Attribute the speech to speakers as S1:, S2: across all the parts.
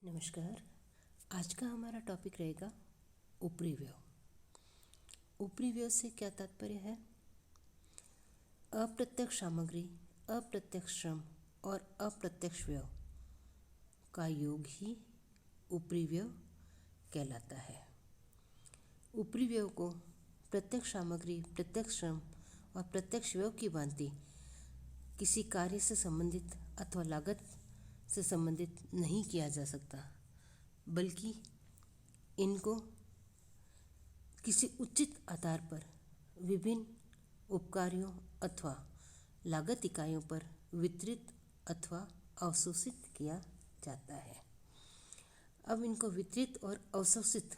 S1: नमस्कार। आज का हमारा टॉपिक रहेगा ऊपरी व्यय। ऊपरी व्यय से क्या तात्पर्य है? अप्रत्यक्ष सामग्री, अप्रत्यक्ष श्रम और अप्रत्यक्ष व्यय का योग ही ऊपरी व्यय कहलाता है। ऊपरी व्यय को प्रत्यक्ष सामग्री, प्रत्यक्ष श्रम और प्रत्यक्ष व्यय की भांति किसी कार्य से संबंधित अथवा लागत से संबंधित नहीं किया जा सकता, बल्कि इनको किसी उचित आधार पर विभिन्न उपकार्यों अथवा लागत इकाइयों पर वितरित अथवा अवशोषित किया जाता है। अब इनको वितरित और अवशोषित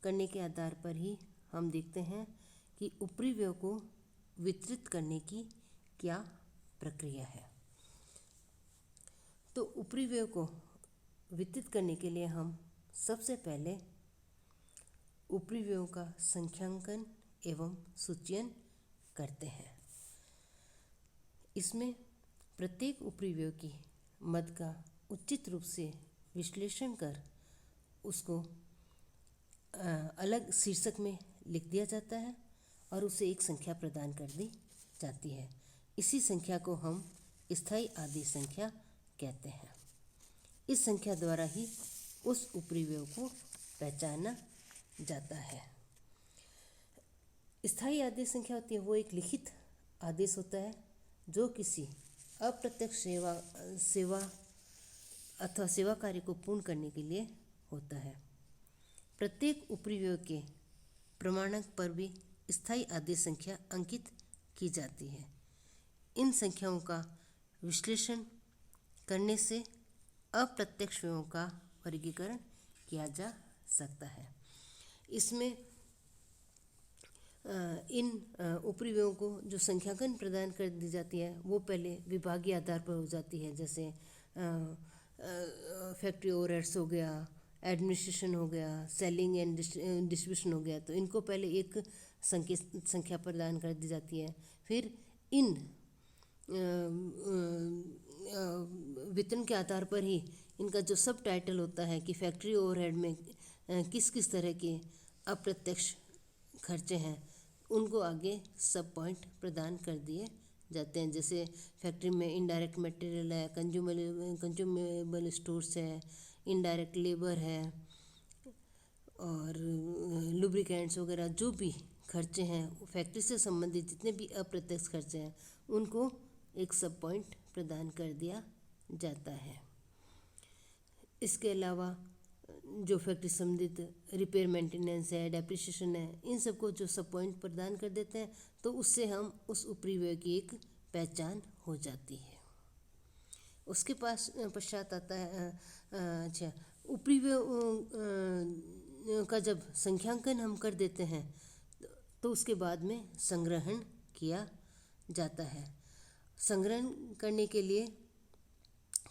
S1: करने के आधार पर ही हम देखते हैं कि ऊपरी व्यय को वितरित करने की क्या प्रक्रिया है। तो ऊपरी व्यय को वितरित करने के लिए हम सबसे पहले ऊपरी व्ययों का संख्यांकन एवं सूचयन करते हैं। इसमें प्रत्येक ऊपरी व्यय की मद का उचित रूप से विश्लेषण कर उसको अलग शीर्षक में लिख दिया जाता है और उसे एक संख्या प्रदान कर दी जाती है। इसी संख्या को हम स्थायी आदेश संख्या कहते हैं। इस संख्या द्वारा ही उस ऊपरी व्यय को पहचाना जाता है। स्थायी आदेश संख्या होती है वो एक लिखित आदेश होता है जो किसी अप्रत्यक्ष सेवा अथवा सेवा कार्य को पूर्ण करने के लिए होता है। प्रत्येक ऊपरी व्यय के प्रमाणक पर भी स्थायी आदेश संख्या अंकित की जाती है। इन संख्याओं का विश्लेषण करने से अप्रत्यक्ष व्ययों का वर्गीकरण किया जा सकता है। इसमें इन ऊपरी व्ययों को जो संख्यांकन प्रदान कर दी जाती है वो पहले विभागीय आधार पर हो जाती है। जैसे फैक्ट्री ओवरहेड्स हो गया, एडमिनिस्ट्रेशन हो गया, सेलिंग एंड डिस्ट्रीब्यूशन हो गया, तो इनको पहले एक संख्या प्रदान कर दी जाती है। फिर इन वेतन के आधार पर ही इनका जो सब टाइटल होता है कि फैक्ट्री ओवरहेड में किस किस तरह के अप्रत्यक्ष खर्चे हैं, उनको आगे सब पॉइंट प्रदान कर दिए जाते हैं। जैसे फैक्ट्री में इनडायरेक्ट मटेरियल है, कंज्यूमेबल स्टोर्स है, इनडायरेक्ट लेबर है और लुब्रिकेंट्स वगैरह जो भी खर्चे हैं, फैक्ट्री से संबंधित जितने भी अप्रत्यक्ष खर्चे हैं उनको एक सब पॉइंट प्रदान कर दिया जाता है। इसके अलावा जो फैक्ट्री संबंधित रिपेयर मेंटेनेंस है, डेप्रिसिएशन है, इन सबको जो सब पॉइंट प्रदान कर देते हैं तो उससे हम उस ऊपरी व्यय की एक पहचान हो जाती है। उसके पश्चात आता है अच्छा ऊपरी व्यय का जब संख्यांकन हम कर देते हैं तो उसके बाद में संग्रहण किया जाता है। संग्रहण करने के लिए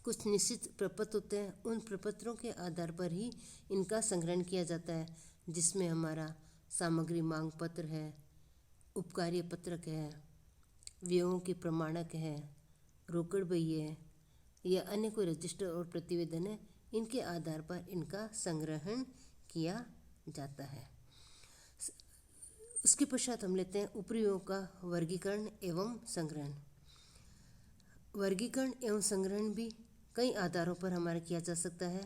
S1: कुछ निश्चित प्रपत्र होते हैं। उन प्रपत्रों के आधार पर ही इनका संग्रहण किया जाता है, जिसमें हमारा सामग्री मांग पत्र है, उपकार्य पत्रक है, व्ययों के प्रमाणक है, रोकड़ बही है या अन्य कोई रजिस्टर और प्रतिवेदन है। इनके आधार पर इनका संग्रहण किया जाता है। उसके पश्चात हम लेते हैं ऊपरी व्ययों का वर्गीकरण एवं संग्रहण। वर्गीकरण एवं संग्रहण भी कई आधारों पर हमारा किया जा सकता है।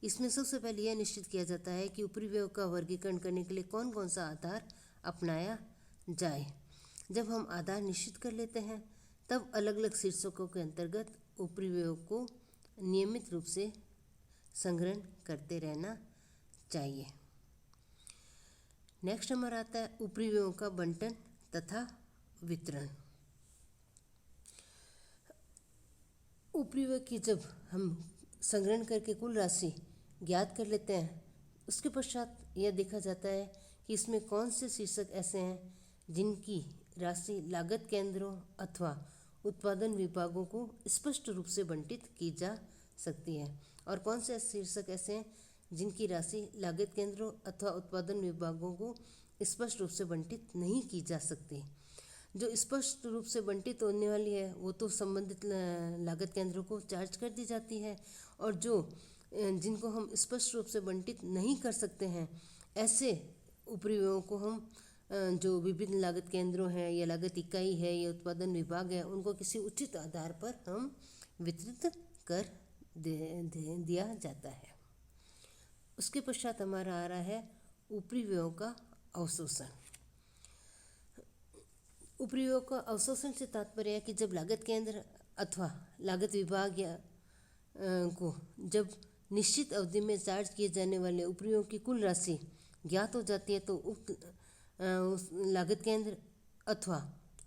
S1: इसमें सबसे पहले यह निश्चित किया जाता है कि ऊपरी व्ययों का वर्गीकरण करने के लिए कौन कौन सा आधार अपनाया जाए। जब हम आधार निश्चित कर लेते हैं तब अलग अलग शीर्षकों के अंतर्गत ऊपरी व्ययों को नियमित रूप से संग्रहण करते रहना चाहिए। नेक्स्ट हमारा आता है ऊपरी व्ययों का बंटन तथा वितरण। ऊपरी व्यय की जब हम संग्रहण करके कुल राशि ज्ञात कर लेते हैं उसके पश्चात यह देखा जाता है कि इसमें कौन से शीर्षक ऐसे हैं जिनकी राशि लागत केंद्रों अथवा उत्पादन विभागों को स्पष्ट रूप से बंटित की जा सकती है और कौन से शीर्षक ऐसे हैं जिनकी राशि लागत केंद्रों अथवा उत्पादन विभागों को स्पष्ट रूप से बंटित नहीं की जा सकती। जो स्पष्ट रूप से बंटित होने वाली है वो तो संबंधित लागत केंद्रों को चार्ज कर दी जाती है और जो जिनको हम स्पष्ट रूप से बंटित नहीं कर सकते हैं, ऐसे उपरिव्ययों को हम जो विभिन्न लागत केंद्रों हैं या लागत इकाई है या उत्पादन विभाग है, उनको किसी उचित आधार पर हम वितरित कर दिया जाता है। उसके पश्चात हमारा आ रहा है उपरिव्ययों का अवशोषण। उपरिव्ययों का अवशोषण से तात्पर्य है कि जब लागत केंद्र अथवा लागत विभाग या को जब निश्चित अवधि में चार्ज किए जाने वाले उपरिव्ययों की कुल राशि ज्ञात हो जाती है, तो उक्त उस लागत केंद्र अथवा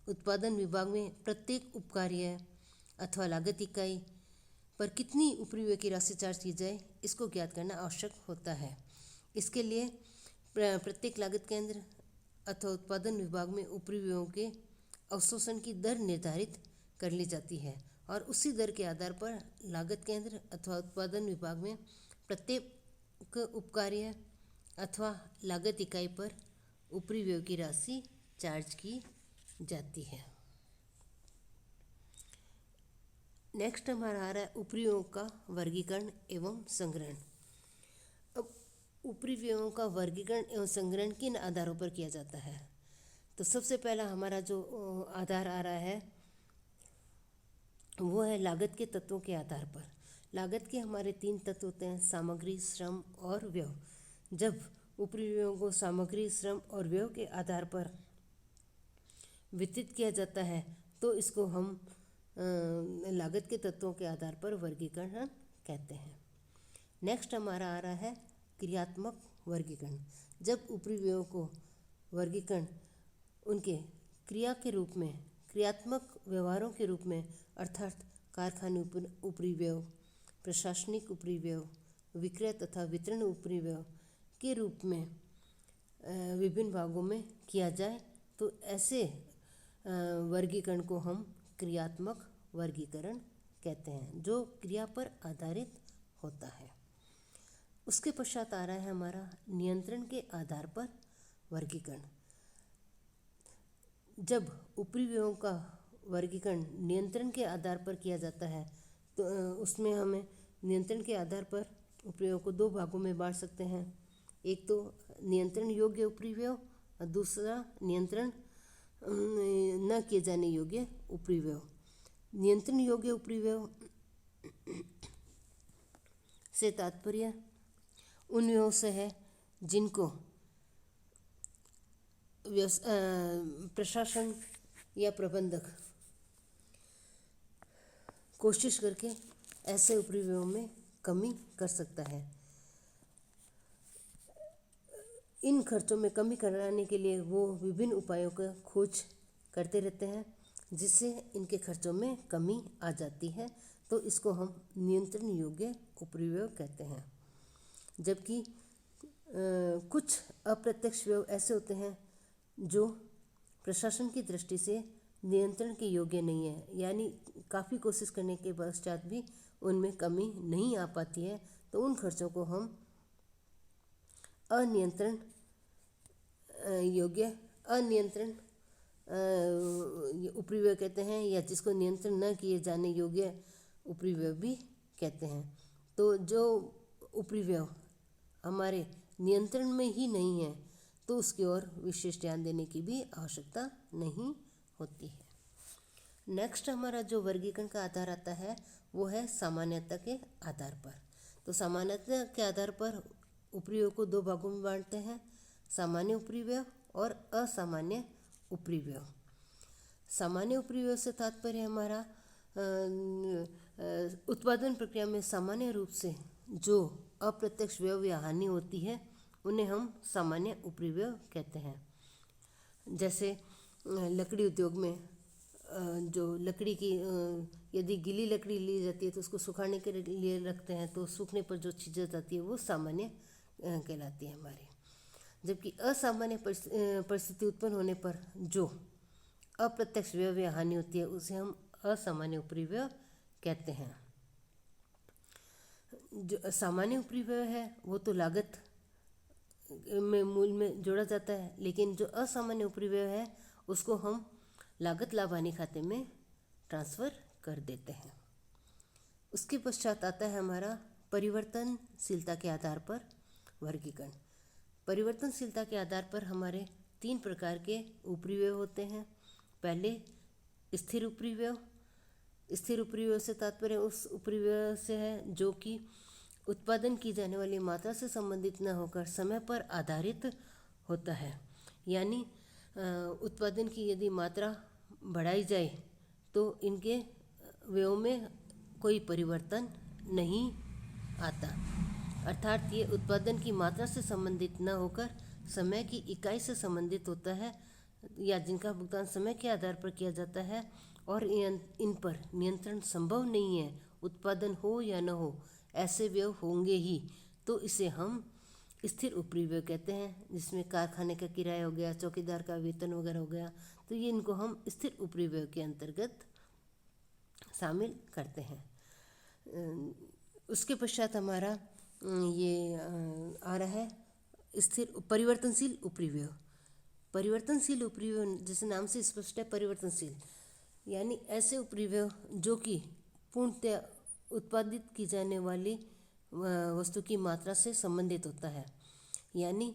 S1: उत्पादन विभाग में प्रत्येक उपकार्य अथवा लागत इकाई पर कितनी उपरिव्यय की राशि चार्ज की जाए, इसको ज्ञात करना आवश्यक होता है। इसके लिए प्रत्येक लागत केंद्र अथवा उत्पादन विभाग में उपरिव्ययों के अवशोषण की दर निर्धारित कर ली जाती है और उसी दर के आधार पर लागत केंद्र अथवा उत्पादन विभाग में प्रत्येक उपकार्य अथवा लागत इकाई पर उपरिव्यय की राशि चार्ज की जाती है। नेक्स्ट हमारा आ रहा है उपरिव्ययों का वर्गीकरण एवं संग्रहण। अब उपरिव्ययों का वर्गीकरण एवं संग्रहण किन आधारों पर किया जाता है? तो सबसे पहला हमारा जो आधार आ रहा है वो है लागत के तत्वों के आधार पर। लागत के हमारे 3 तत्व होते हैं, सामग्री, श्रम और व्यय। जब उपरिव्ययों को सामग्री, श्रम और व्यय के आधार पर वितरित किया जाता है तो इसको हम लागत के तत्वों के आधार पर वर्गीकरण कहते हैं। नेक्स्ट हमारा आ रहा है क्रियात्मक वर्गीकरण। जब उपरिव्ययों को वर्गीकरण उनके क्रिया के रूप में, क्रियात्मक व्यवहारों के रूप में, अर्थात कारखाने उपरिव्यय, प्रशासनिक उपरिव्यय, विक्रय तथा वितरण उपरिव्यय के रूप में विभिन्न भागों में किया जाए तो ऐसे वर्गीकरण को हम क्रियात्मक वर्गीकरण कहते हैं, जो क्रिया पर आधारित होता है। उसके पश्चात आ रहा है हमारा नियंत्रण के आधार पर वर्गीकरण। जब उपरिव्ययों का वर्गीकरण नियंत्रण के आधार पर किया जाता है तो उसमें हमें नियंत्रण के आधार पर उपरिव्ययों को 2 भागों में बांट सकते हैं। एक तो नियंत्रण योग्य उपरिव्यय और दूसरा नियंत्रण न किए जाने योग्य उपरिव्यय। नियंत्रण योग्य उपरिव्यय से तात्पर्य उन व्ययों से है जिनको प्रशासन या प्रबंधक कोशिश करके ऐसे उपरिव्ययों में कमी कर सकता है। इन खर्चों में कमी कराने के लिए वो विभिन्न उपायों का खोज करते रहते हैं, जिससे इनके खर्चों में कमी आ जाती है, तो इसको हम नियंत्रण योग्य उपरिव्यय कहते हैं। जबकि कुछ अप्रत्यक्ष व्यय ऐसे होते हैं जो प्रशासन की दृष्टि से नियंत्रण के योग्य नहीं है, यानी काफ़ी कोशिश करने के पश्चात भी उनमें कमी नहीं आ पाती है, तो उन खर्चों को हम अनियंत्रण योग्य अनियंत्रण उपरिव्यय कहते हैं, या जिसको नियंत्रण न किए जाने योग्य उपरिव्यय भी कहते हैं। तो जो उपरिव्यय हमारे नियंत्रण में ही नहीं है तो उसकी ओर विशेष ध्यान देने की भी आवश्यकता नहीं होती है। नेक्स्ट हमारा जो वर्गीकरण का आधार आता है वो है सामान्यता के आधार पर। तो सामान्यता के आधार पर उपरिव्यय को 2 भागों में बांटते हैं, सामान्य उपरिव्यय और असामान्य उपरिव्यय। सामान्य उपरिव्यय से तात्पर्य हमारा उत्पादन प्रक्रिया में सामान्य रूप से जो अप्रत्यक्ष व्यय या हानि होती है उन्हें हम सामान्य उपरिव्यय कहते हैं। जैसे लकड़ी उद्योग में जो लकड़ी की यदि गीली लकड़ी ली जाती है तो उसको सुखाने के लिए रखते हैं, तो सूखने पर जो चीज़ जाती है वो सामान्य कहलाती है हमारी। जबकि असामान्य परिस्थिति उत्पन्न होने पर जो अप्रत्यक्ष व्यय या हानि होती है उसे हम असामान्य उपरिव्यय कहते हैं। जो सामान्य उपरिव्यय है वो तो लागत में मूल में जोड़ा जाता है, लेकिन जो असामान्य उपरिव्यय है उसको हम लागत लाभ हानि खाते में ट्रांसफ़र कर देते हैं। उसके पश्चात आता है हमारा परिवर्तनशीलता के आधार पर वर्गीकरण। परिवर्तनशीलता के आधार पर हमारे 3 प्रकार के उपरिव्यय होते हैं। पहले स्थिर उपरिव्यय। स्थिर उपरिव्यय से तात्पर्य उस उपरिव्यय से है जो कि उत्पादन की जाने वाली मात्रा से संबंधित न होकर समय पर आधारित होता है। यानी उत्पादन की यदि मात्रा बढ़ाई जाए तो इनके व्यय में कोई परिवर्तन नहीं आता, अर्थात ये उत्पादन की मात्रा से संबंधित न होकर समय की इकाई से संबंधित होता है, या जिनका भुगतान समय के आधार पर किया जाता है और इन पर नियंत्रण संभव नहीं है, उत्पादन हो या न हो ऐसे व्यय होंगे ही, तो इसे हम स्थिर उपरिव्यय कहते हैं। जिसमें कारखाने का किराया हो गया, चौकीदार का वेतन वगैरह हो गया, तो ये इनको हम स्थिर उपरिव्यय के अंतर्गत शामिल करते हैं। उसके पश्चात हमारा ये आ रहा है स्थिर परिवर्तनशील उपरिव्यय। परिवर्तनशील उपरिव्यय जैसे नाम से स्पष्ट है, परिवर्तनशील यानी ऐसे उपरिव्यय जो कि पूर्णतः उत्पादित की जाने वाली वस्तु की मात्रा से संबंधित होता है। यानी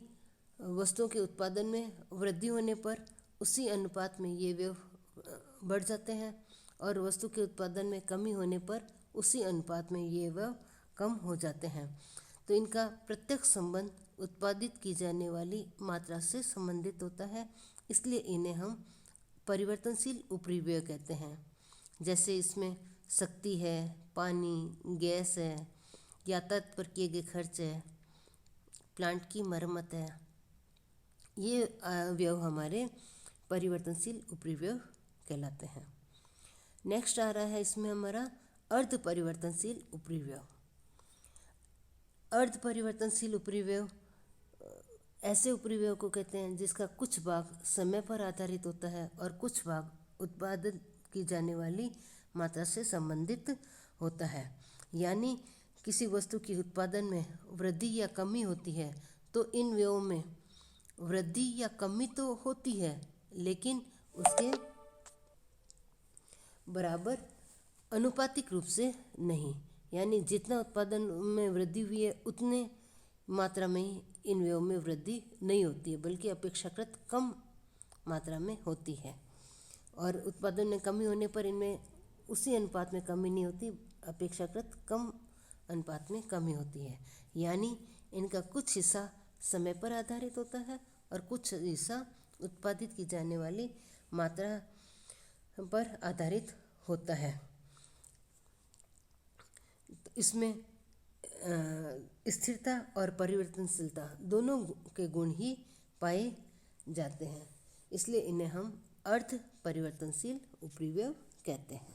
S1: वस्तुओं के उत्पादन में वृद्धि होने पर उसी अनुपात में ये व्यय बढ़ जाते हैं और वस्तु के उत्पादन में कमी होने पर उसी अनुपात में ये व्यय कम हो जाते हैं। तो इनका प्रत्यक्ष संबंध उत्पादित की जाने वाली मात्रा से संबंधित होता है, इसलिए इन्हें हम परिवर्तनशील उपरिव्यय कहते हैं। जैसे इसमें शक्ति है, पानी, गैस है, यातायात पर किए गए खर्च है, प्लांट की मरम्मत है, ये व्यय हमारे परिवर्तनशील उपरिव्यय कहलाते हैं। नेक्स्ट आ रहा है इसमें हमारा अर्ध परिवर्तनशील उपरिव्यय। अर्ध परिवर्तनशील उपरिव्यय ऐसे उपरिव्यय को कहते हैं जिसका कुछ भाग समय पर आधारित होता है और कुछ भाग उत्पादन की जाने वाली मात्रा से संबंधित होता है। यानी किसी वस्तु की उत्पादन में वृद्धि या कमी होती है तो इन व्ययों में वृद्धि या कमी तो होती है, लेकिन उसके बराबर अनुपातिक रूप से नहीं। यानी जितना उत्पादन में वृद्धि हुई है उतने मात्रा में ही इन व्ययों में वृद्धि नहीं होती है, बल्कि अपेक्षाकृत कम मात्रा में होती है। और उत्पादन में कमी होने पर इनमें उसी अनुपात में कमी नहीं होती, अपेक्षाकृत कम अनुपात में कमी होती है। यानी इनका कुछ हिस्सा समय पर आधारित होता है और कुछ हिस्सा उत्पादित की जाने वाली मात्रा पर आधारित होता है। इसमें स्थिरता और परिवर्तनशीलता दोनों के गुण ही पाए जाते हैं, इसलिए इन्हें हम अर्ध परिवर्तनशील उपरिव्यय कहते हैं।